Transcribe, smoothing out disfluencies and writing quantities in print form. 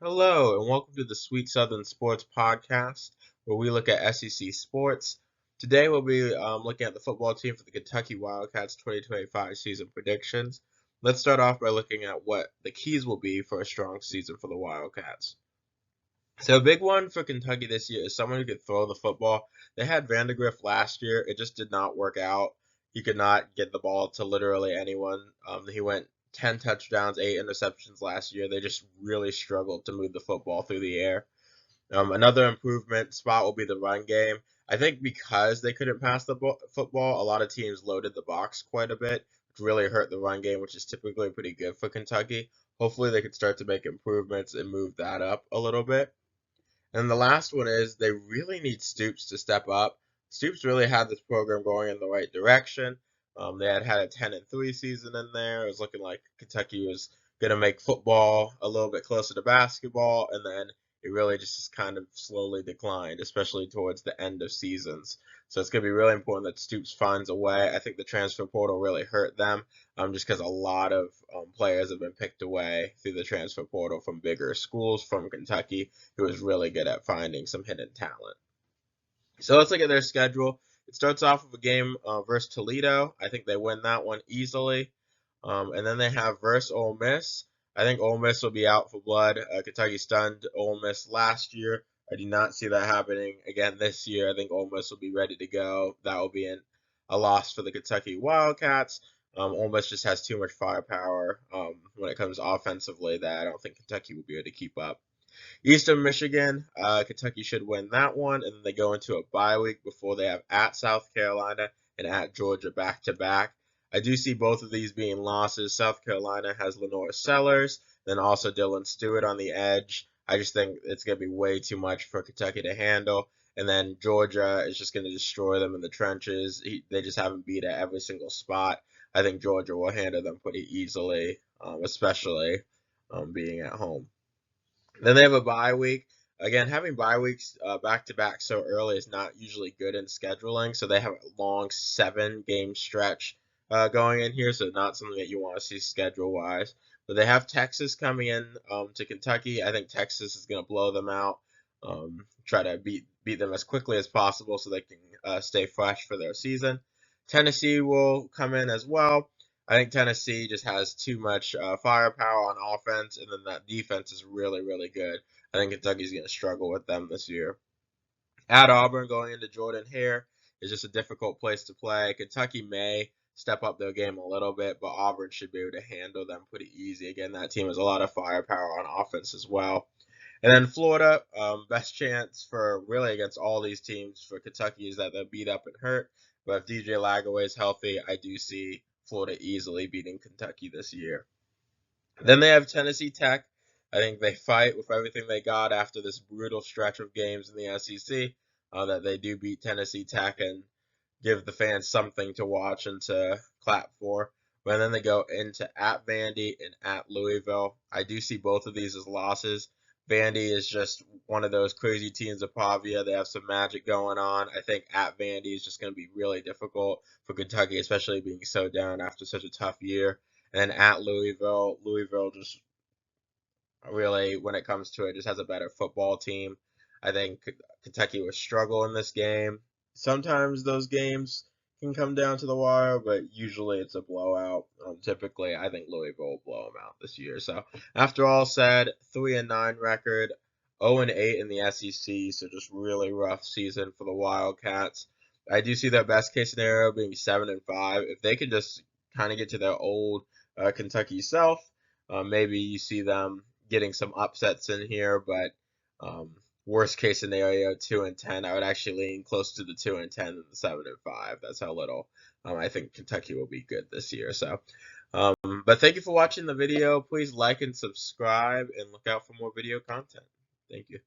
Hello, and welcome to the Sweet Southern Sports Podcast, where we look at SEC sports. Today, we'll be looking at the football team for the Kentucky Wildcats 2025 season predictions. Let's start off by looking at what the keys will be for a strong season for the Wildcats. So, a big one for Kentucky this year is someone who could throw the football. They had Vandergriff last year, it just did not work out. He could not get the ball to literally anyone. He went 10 touchdowns, 8 interceptions last year. They just really struggled to move the football through the air. Another improvement spot will be the run game. I think because they couldn't pass the football, a lot of teams loaded the box quite a bit, which really hurt the run game, which is typically pretty good for Kentucky. Hopefully, they could start to make improvements and move that up a little bit. And the last one is they really need Stoops to step up. Stoops really had this program going in the right direction. They had a 10-3 season in there. It was looking like Kentucky was going to make football a little bit closer to basketball, and then it really just kind of slowly declined, especially towards the end of seasons. So it's going to be really important that Stoops finds a way. I think the transfer portal really hurt them, just because a lot of players have been picked away through the transfer portal from bigger schools from Kentucky, who is really good at finding some hidden talent. So let's look at their schedule. It starts off with a game versus Toledo. I think they win that one easily. And then they have versus Ole Miss. I think Ole Miss will be out for blood. Kentucky stunned Ole Miss last year. I do not see that happening again this year. I think Ole Miss will be ready to go. That will be a loss for the Kentucky Wildcats. Ole Miss just has too much firepower when it comes offensively that I don't think Kentucky will be able to keep up. Eastern Michigan, Kentucky should win that one, and then they go into a bye week before they have at South Carolina and at Georgia back to back. I do see both of these being losses. South Carolina has Lenore Sellers, then also Dylan Stewart on the edge. I just think it's going to be way too much for Kentucky to handle. And then Georgia is just going to destroy them in the trenches. They just haven't beat at every single spot. I think Georgia will handle them pretty easily, especially being at home. Then they have a bye week. Again, having bye weeks back to back so early is not usually good in scheduling. So they have a long 7-game stretch going in here. So not something that you want to see schedule wise. But they have Texas coming in to Kentucky. I think Texas is going to blow them out. Try to beat them as quickly as possible so they can stay fresh for their season. Tennessee will come in as well. I think Tennessee just has too much firepower on offense, and then that defense is really, really good. I think Kentucky's going to struggle with them this year. At Auburn, going into Jordan-Hare is just a difficult place to play. Kentucky may step up their game a little bit, but Auburn should be able to handle them pretty easy. Again, that team has a lot of firepower on offense as well. And then Florida, best chance for really against all these teams for Kentucky is that they'll beat up and hurt. But if DJ Lagaway is healthy, I do see Florida easily beating Kentucky this year. Then they have Tennessee Tech. I think they fight with everything they got after this brutal stretch of games in the SEC. That they do beat Tennessee Tech and give the fans something to watch and to clap for. But then they go into at Vandy and at Louisville. I do see both of these as losses. Vandy is just one of those crazy teams of Pavia. They have some magic going on. I think at Vandy is just going to be really difficult for Kentucky, especially being so down after such a tough year. And then at Louisville, Louisville just really, when it comes to it, just has a better football team. I think Kentucky will struggle in this game. Sometimes those games can come down to the wire, but usually it's a blowout. Typically, I think Louisville will blow them out this year. So, after all said, 3-9 record, 0-8 in the SEC. So just really rough season for the Wildcats. I do see their best case scenario being 7-5. If they can just kind of get to their old Kentucky self, maybe you see them getting some upsets in here, but worst case scenario 2-10. I would actually lean close to the 2-10 than the 7-5. That's how little I think Kentucky will be good this year. So, but thank you for watching the video. Please like and subscribe, and look out for more video content. Thank you.